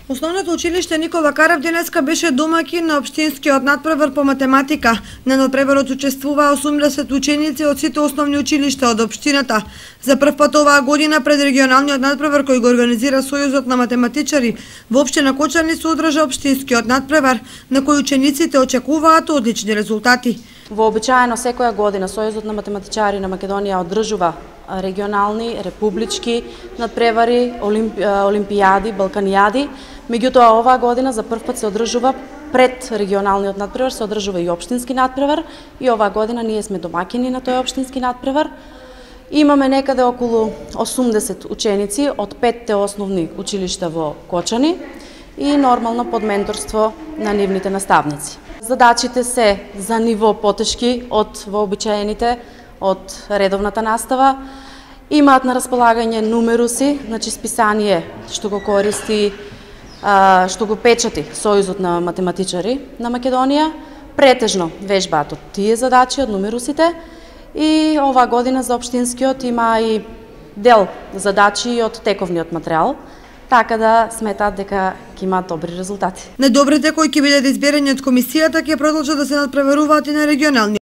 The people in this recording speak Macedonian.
Основното училиште Никола Карев денеска беше домаќин на општинскиот надпревар по математика. На надпреварот учествуваа 80 ученици од сите основни училишта од општината. За прв пат оваа година пред регионалниот надпревар кој го организира Сојузот на математичари, во општина Кочани се одржа општинскиот надпревар, на кој учениците очекуваат одлични резултати. Вообичаено секоја година Сојузот на математичари на Македонија одржува регионални, републички надпревари, олимпијади, балканијади. Меѓутоа оваа година за прв пат се одржува пред регионалниот надпревар, се одржува и општински надпревар и оваа година ние сме домаќини на тој општински надпревар. Имаме некаде околу 80 ученици од 5 основни училишта во Кочани и нормално под менторство на нивните наставници. Задачите се за ниво потешки од вообичаените, од редовната настава. Имаат на располагање нумеруси, значи списание што го користи, што го печати Сојузот на математичари на Македонија. Претежно вежбаат од тие задачи, од нумерусите. И оваа година за општинскиот има и дел задачи од тековниот материјал, така да сметаат дека ќе имаат добри резултати. Недобрите кои ќе бидат изберени од комисијата ќе продолжат да се надпреваруваат и на регионални